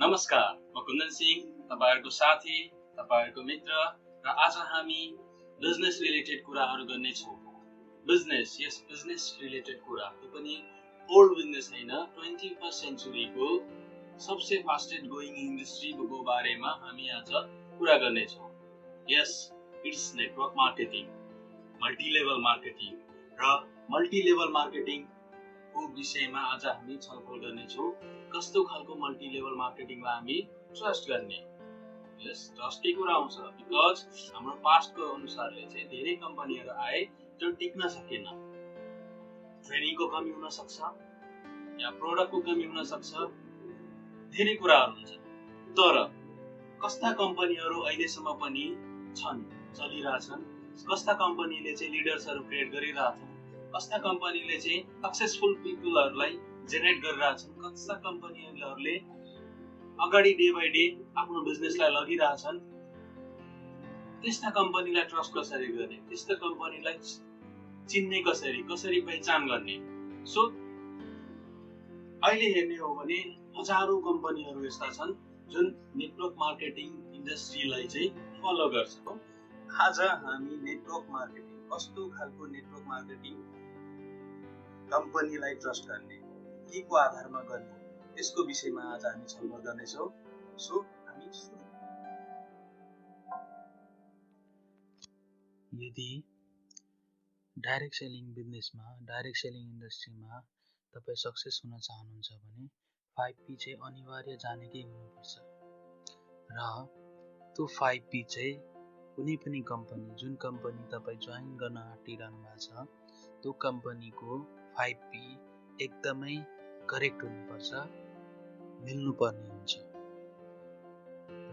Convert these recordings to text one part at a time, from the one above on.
नमस्कार, म कुन्दन सिंह, तपाईहरुको साथी, तपाईहरुको मित्र र आज हामी बिजनेस रिलेटेड कुराहरु गर्ने छौं। बिजनेस रिलेटेड कुरा, त्यो पनि ओल्ड बिजनेस हैन, 21st सेन्चुरीको सबसे फास्टेस्ट गोइङ इन्डस्ट्रीको बारेमा हामी आज कुरा गर्ने छौं। Yes, it's network marketing, multi-level marketing र मल्टी-लेभल मार्केटिङ को विषयमा आज हामी छलफल गर्ने छौं। कस्तो खालको मल्टी-लेभल मार्केटिङलाई हामी ट्रस्ट गर्ने। यस, ट्रस्टकै कुरा आउँछ बिकज हाम्रो पास्टको अनुसारले चाहिँ धेरै कम्पनीहरु आए जो टिक्न सकेन। ट्रेनिङको कमी हुन सक्छ या प्रोडक्टको कमी हुन सक्छ, धेरै कुराहरु हुन्छ। तर कस्ता कम्पनीहरु अहिलेसम्म पनि छन्, चलिरहेछन्, कस्ता कम्पनीले चाहिँ लिडर्सहरु क्रिएट गरिरहेछन्, कस्ता कम्पनीले चाहिँ सक्सेसफुल पिपलहरुलाई जेनेरेट गरिरहेछन्, कस्ता कम्पनीहरुले अगाडि डे बाइ डे आफ्नो बिजनेसलाई लगिरहेछन्, त्यस्ता कम्पनीलाई ट्रस्ट कसरी गर्ने, त्यस्ता कम्पनीलाई चिन्ने कसरी पहिचान गर्ने। सो अहिले हेर्ने हो भने हजारौं कम्पनीहरु यस्ता छन् जुन नेटवर्क मार्केटिङ इन्डस्ट्रीलाई चाहिँ फलो गर्छन्। आज हामी नेटवर्क मार्केटिङ, कस्तो खालको नेटवर्क मार्केटिङ कम्पनीलाई ट्रस्ट गर्ने, के को आधारमा गर्ने, यसको विषयमा आज हामी छलफल गर्नेछौँ। सो हामी यदि डाइरेक्ट सेलिङ बिजनेसमा, डाइरेक्ट सेलिङ इन्डस्ट्रीमा तपाई सक्सेस हुन चाहनुहुन्छ भने 5P चाहिँ अनिवार्य जानेकै हुनुपर्छ। र त्यो 5P चाहिँ कुनै पनि कम्पनी, जुन कम्पनी तपाई जोइन गर्न आँटिरहनु भएको छ, त्यो कम्पनीको 5P एकदमै करेक्ट हुनुपर्छ, मिल्नुपर्ने हुन्छ।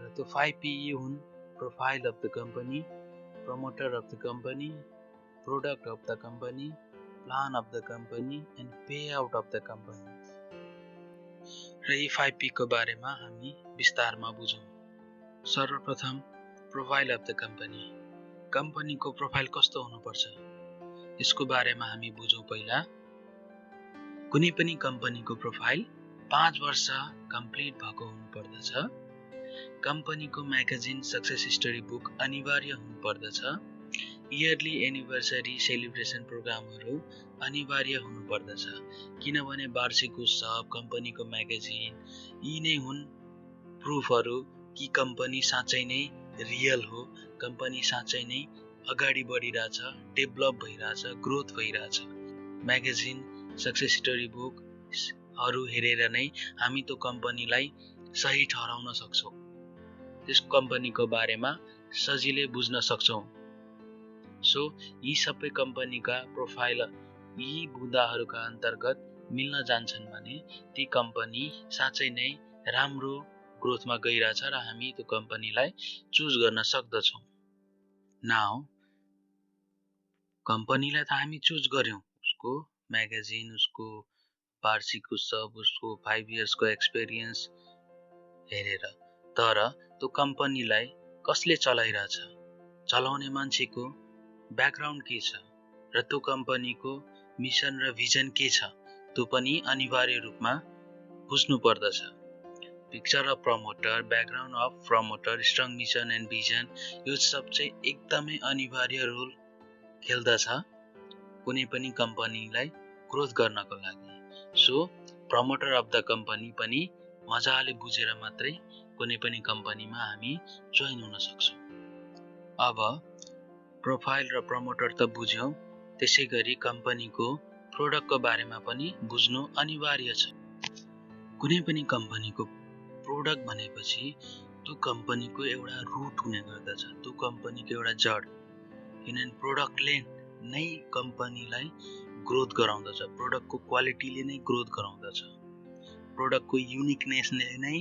र त्यो 5P हुन् profile of the company, promoter of the company, product of the company, plan of the company and payout of the company। र यी 5P को बारेमा हामी विस्तारमा बुझौं। सर्वप्रथम प्रोफाइल अफ द कम्पनी, कम्पनीको प्रोफाइल कस्तो हुनुपर्छ यसको बारेमा हामी बुझौं। पहिला कुनै पनि कम्पनीको प्रोफाइल 5 वर्ष कम्प्लिट भएको हुनुपर्दछ। कम्पनीको म्यागजिन सक्सेस स्टोरी बुक अनिवार्य हुनुपर्दछ। इयरली एनिभर्सरी सेलिब्रेसन प्रोग्रामहरू अनिवार्य हुनुपर्दछ, किनभने वार्षिक उत्सव, कम्पनीको म्यागजिन यी नै हुन् प्रुफहरू कि कम्पनी साँच्चै नै रियल हो, कम्पनी साँच्चै नै अगाडि बढिरहेछ, डेभलप भइरहेछ, ग्रोथ भइरहेछ। म्यागजिन सक्सेस स्टोरी बुकहरू हेरेर नै हामी त्यो कम्पनीलाई सही ठहराउन सक्छौं, त्यस कम्पनीको बारेमा सजिलै बुझ्न सक्छौं। सो यी सबै कम्पनीका प्रोफाइल यी बुँदाहरूका अन्तर्गत मिल्न जान्छन् भने ती कम्पनी साँच्चै नै राम्रो ग्रोथमा गइरहेछ र हामी त्यो कम्पनीलाई चुज गर्न सक्दछौं। नाउ कम्पनीलाई त हामी चुज गर्यौं, उसको म्यागजिन, उसको वार्षिक उत्सव, उसको 5 इयर्सको एक्सपिरियन्स हेरेर, तर त्यो कम्पनीलाई कसले चलाइरहेछ, चलाउने मान्छेको ब्याकग्राउन्ड के छ र त्यो कम्पनीको मिसन र भिजन के छ, त्यो पनि अनिवार्य रूपमा बुझ्नु पर्दछ। Picture of promoter, background of promoter, strong mission and vision, यो सब चाहिँ एकदमै अनिवार्य रोल खेल्दछ कुनै पनि कम्पनीलाई ग्रोथ गर्नको लागि। So promoter of the company पनि मजाले बुझेर मात्रै कुनै पनि कम्पनीमा हामी जोइन हुन सक्छौं। अब प्रोफाइल र प्रमोटर त बुझ्यौं, त्यसैगरी कम्पनीको प्रोडक्टको बारेमा पनि बुझ्नु अनिवार्य छ। कुनै पनि कम्पनीको प्रोडक्ट भनेपछि त्यो कम्पनीको एउटा रुट हुने गर्दछ, त्यो कम्पनीको एउटा जड, किनभने प्रोडक्टले नै कम्पनीलाई ग्रोथ गराउँदछ, प्रोडक्टको क्वालिटीले नै ग्रोथ गराउँदछ, प्रोडक्टको युनिकनेसले नै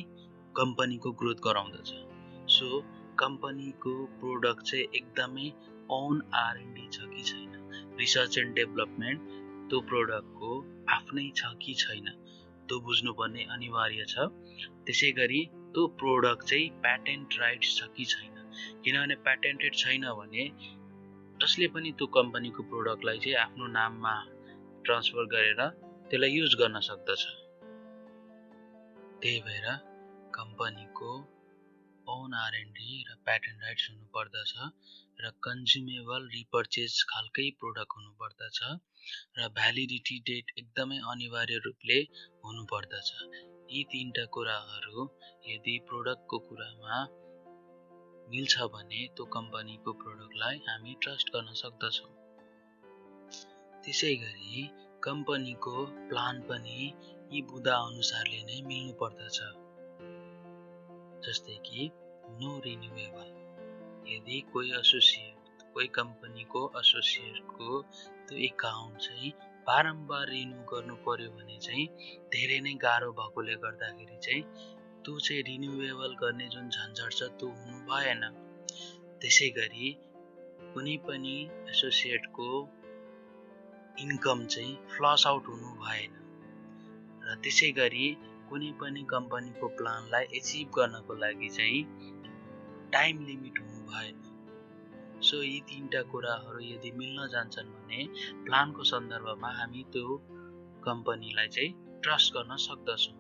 कम्पनीको ग्रोथ गराउँदछ। सो कम्पनीको प्रोडक्ट चाहिँ एकदमै ओन R&D छ कि छैन, रिसर्च एन्ड डेभलपमेन्ट त्यो प्रोडक्टको आफ्नै छ कि छैन, त्यो बुझ्नुपर्ने अनिवार्य छ। त्यसैगरी त्यो प्रोडक्ट चाहिँ प्याटेन्ट राइट्स छ कि छैन, किनभने प्याटेन्टेड छैन भने जसले पनि त्यो कम्पनीको प्रोडक्टलाई चाहिँ आफ्नो नाममा ट्रान्सफर गरेर त्यसलाई युज गर्न सक्दछ। त्यही भएर कम्पनीको ओन R&D र प्याटेन्ट राइट्स हुनुपर्दछ र कन्ज्युमेबल रिपर्चेज खालकै प्रोडक्ट हुनुपर्दछ र भ्यालिडिटी डेट एकदमै अनिवार्य रूपले हुनुपर्दछ। यी तीनटा कुराहरू यदि प्रोडक्टको कुरामा मिल्छ भने त्यो कम्पनीको प्रोडक्टलाई हामी ट्रस्ट गर्न सक्दछौँ। त्यसैगरी कम्पनीको प्लान पनि यी बुँदा अनुसारले नै मिल्नु पर्दछ। जस्तै कि नो रिन्युएबल, यदि कोही कम्पनीको एसोसिएटको त्यो एकाउन्ट चाहिँ बारम्बार रिन्यू गर्नु पर्यो भने चाहिँ धेरै नै गाह्रो भएकोले गर्दाखेरि चाहिँ त्यो चाहिँ रिन्युएबल गर्ने जुन झन्झट छ त्यो हुनु भएन। त्यसैगरी कुनै पनि एसोसिएटको इन्कम चाहिँ फ्लस आउट हुनु भएन र त्यसैगरी कुनै पनि कम्पनीको प्लानलाई एचिभ गर्नको लागि चाहिँ टाइम लिमिट हुनु भएन। सो यी तीनटा कुराहरू यदि मिल्न जान्छन् भने प्लानको सन्दर्भमा हामी त्यो कम्पनीलाई चाहिँ ट्रस्ट गर्न सक्दछौँ।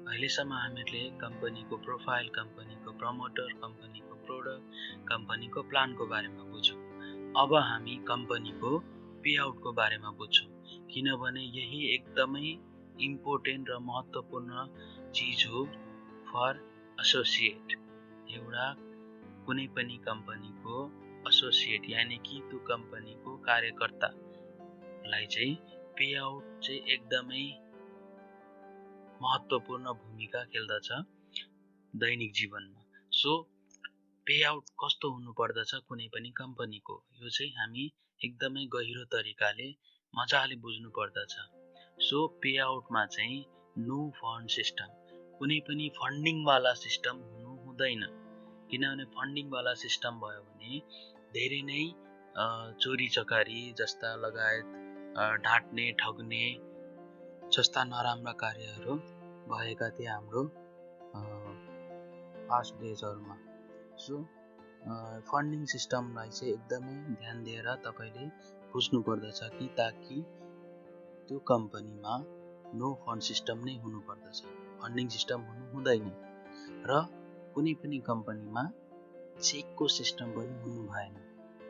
अहिलेसम्म हामीले कम्पनीको प्रोफाइल, कम्पनीको प्रमोटर, कम्पनीको प्रोडक्ट, कम्पनीको प्लानको बारेमा बुझ्यौँ। अब हामी कम्पनीको पेआउटको बारेमा बुझ्छौँ, किनभने यही एकदमै इम्पोर्टेन्ट र महत्त्वपूर्ण चिज हो फर एसोसिएट। एउटा कुनै पनि कम्पनीको एसोसिएट यानि कि त्यो कम्पनीको कार्यकर्तालाई चाहिँ पेआउट चाहिँ एकदमै महत्त्वपूर्ण भूमिका खेल्दछ दैनिक जीवनमा। सो पेआउट कस्तो हुनुपर्दछ कुनै पनि कम्पनीको, यो चाहिँ हामी एकदमै गहिरो तरिकाले मजाले बुझ्नु पर्दछ। सो पेआउटमा चाहिँ नो फन्ड सिस्टम, कुनै पनि फन्डिङवाला सिस्टम हुनु हुँदैन, किनभने फन्डिङवाला सिस्टम भयो भने धेरै नै चोरी चकारी जस्ता लगायत ढाँट्ने ठग्ने जस्ता नराम्रा कार्यहरू भएका थिए हाम्रो पास्ट डेजहरूमा। सो फन्डिङ सिस्टमलाई चाहिँ एकदमै ध्यान दिएर तपाईँले बुझ्नु पर्दछ कि ताकि त्यो कम्पनीमा नो फन्ड सिस्टम नै हुनुपर्दछ, फन्डिङ सिस्टम हुनु हुँदैन। र कुनै पनि कम्पनीमा चेकको सिस्टम पनि हुनु भएन,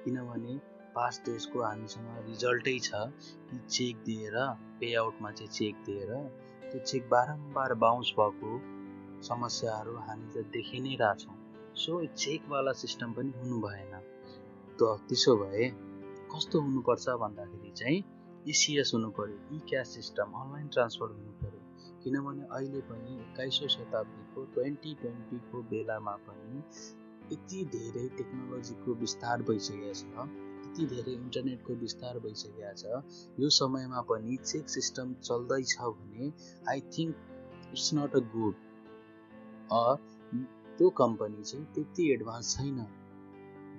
किनभने पास्ट डेजको हामीसँग रिजल्टै छ कि चेक दिएर पेआउटमा चाहिँ चेक दिएर त्यो चेक बारम्बार बााउन्स भएको समस्याहरू हामीले देखि नै रहेछौँ। सो चेकवाला सिस्टम पनि हुनु भएन। त्यसो भए कस्तो हुनुपर्छ भन्दाखेरि चाहिँ इसिएस हुनु पर्यो, ई क्यास सिस्टम, अनलाइन ट्रान्सफर हुनु पर्यो, किनभने अहिले पनि 21औं शताब्दीको 2020को बेलामा पनि यति धेरै टेक्नोलोजीको विस्तार भइसकेको छ, यति धेरै इन्टरनेटको विस्तार भइसकेको छ, यो समयमा पनि चेक सिस्टम चल्दैछ भने I think it's not a good, त्यो कम्पनी चाहिँ त्यति एडभान्स छैन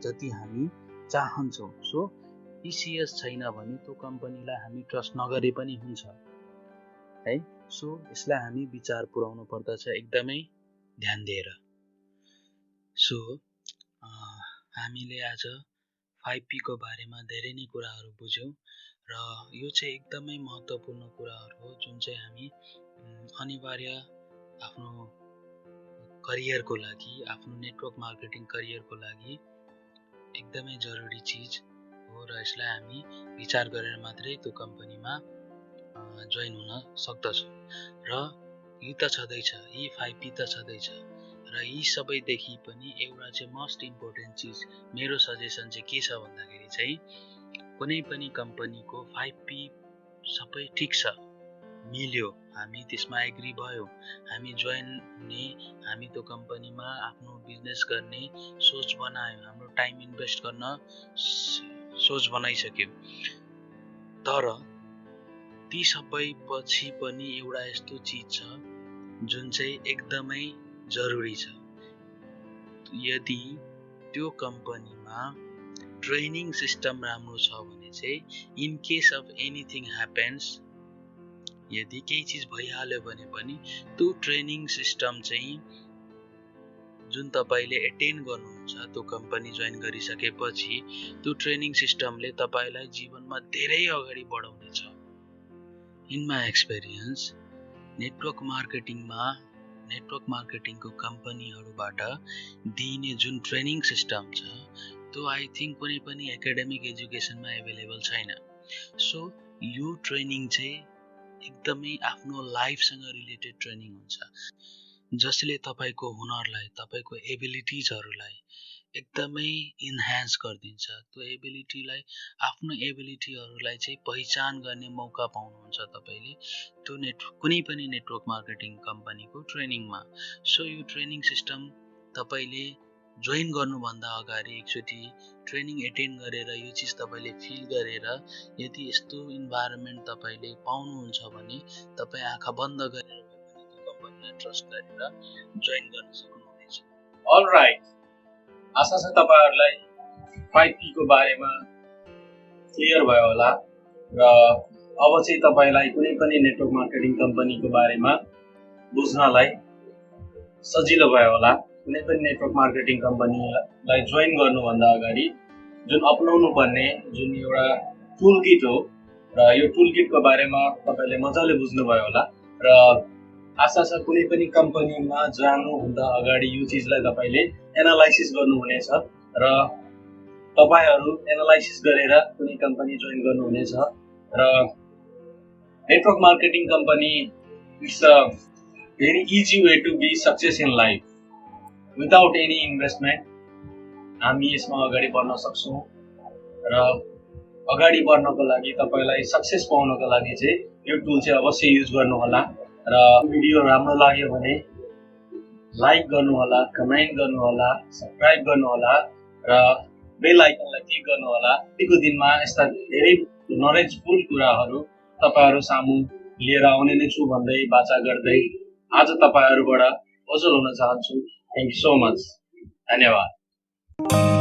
जति हामी चाहन्छौँ। सो इसिएस छैन भने त्यो कम्पनीलाई हामी ट्रस्ट नगरे पनि हुन्छ है। सो यसलाई हामी विचार पुर्याउनु पर्दछ एकदमै ध्यान दिएर। सो हामीले आज 5P को बारेमा धेरै नै कुराहरू बुझ्यौँ र यो चाहिँ एकदमै महत्त्वपूर्ण कुराहरू हो जुन चाहिँ हामी अनिवार्य आफ्नो करियरको लागि, आफ्नो नेटवर्क मार्केटिङ करियरको लागि एकदमै जरुरी चिज हो र यसलाई हामी विचार गरेर मात्रै त्यो कम्पनीमा जोइन हुन सक्दछौँ। र यी त छँदैछ, यी 5P त छँदैछ र यी सबैदेखि पनि एउटा चाहिँ मोस्ट इम्पोर्टेन्ट चिज मेरो सजेसन चाहिँ के छ भन्दाखेरि चाहिँ कुनै पनि कम्पनीको 5P सबै ठिक छ, मिल्यो, हामी त्यसमा एग्री भयो, हामी जोइन हुने, हामी त्यो कम्पनीमा आफ्नो बिजनेस गर्ने सोच बनायौँ, हाम्रो टाइम इन्भेस्ट गर्न सोच बनाइसक्यौँ। तर ती सबै पछि पनि एउटा यस्तो चिज छ जुन चाहिँ एकदमै जरुरी छ। यदि त्यो कम्पनीमा ट्रेनिङ सिस्टम राम्रो छ भने चाहिँ in case of anything happens, यदि केही चिज भइहाल्यो भने पनि त्यो ट्रेनिङ सिस्टम चाहिँ जुन तपाईँले एटेन्ड गर्नुहुन्छ त्यो कम्पनी जोइन गरिसकेपछि त्यो ट्रेनिङ सिस्टमले तपाईँलाई जीवनमा धेरै अगाडि बढाउनेछ। इन माई एक्सपिरियन्स नेटवर्क मार्केटिङमा नेटवर्क मार्केटिङको कम्पनीहरूबाट दिइने जुन ट्रेनिङ सिस्टम छ त्यो आई थिङ्क कुनै पनि एकाडेमिक एजुकेसनमा एभाइलेबल छैन। सो यो ट्रेनिङ चाहिँ एकदमै आफ्नो लाइफसँग रिलेटेड ट्रेनिङ हुन्छ, जसले तपाईँको हुनरलाई, तपाईँको एबिलिटिजहरूलाई एकदमै इन्हान्स गरिदिन्छ। त्यो एबिलिटीलाई, आफ्नो एबिलिटीहरूलाई चाहिँ पहिचान गर्ने मौका पाउनुहुन्छ तपाईँले त्यो कुनै पनि नेटवर्क मार्केटिङ कम्पनीको ट्रेनिङमा। सो यो ट्रेनिङ सिस्टम तपाईँले जोइन गर्नुभन्दा अगाडि एकचोटि ट्रेनिङ एटेन्ड गरेर यो चिज तपाईँले फिल गरेर यदि यस्तो इन्भाइरोमेन्ट तपाईँले पाउनुहुन्छ भने तपाईँ आँखा बन्द गरेर त्यो कम्पनीलाई ट्रस्ट गरेर जोइन गर्न सक्नुहुनेछ। अलराइट, आशा छ तपाईहरुलाई 5P को बारेमा क्लियर भयो होला र अब चाहिँ तपाईलाई कुनै पनि नेटवर्क मार्केटिङ कम्पनीको बारेमा बुझ्नलाई सजिलो भयो होला। कुनै पनि नेटवर्क मार्केटिङ कम्पनीलाई जोइन गर्नुभन्दा अगाडि जुन अपनाउनु पर्ने जुन एउटा टुल किट हो र यो टुल किटको बारेमा तपाईले मजाले बुझ्नु भयो होला र आशा छ कुनै पनि कम्पनीमा जानुभन्दा अगाडि यो चिजलाई तपाईले एनालाइसिस गर्नुहुनेछ र तपाईहरु एनालाइसिस गरेर कुनै कम्पनी जोइन गर्नुहुनेछ र network marketing company it's a very easy way to be success in life without any investment. हामी यसमा अगाडि बढ्न सक्छौं र अगाडि बढ्नको लागि तपाईलाई सक्सेस पाउनको लागि चाहिँ यो टुल चाहिँ अवश्य युज गर्नु होला र भिडियो राम्रो लाग्यो भने लाइक गर्नु होला, कमेन्ट गर्नु होला, सब्स्क्राइब गर्नु होला र बेल आइकनलाई क्लिक गर्नु होला। आजको दिनमा यस्ता धेरै नलेजफुल कुराहरू तपाईहरु सामु लिएर आउने नै छु भन्दै बाचा गर्दै आज तपाईहरुबाट ओझल हुन चाहन्छु। Thank you so much. धन्यवाद।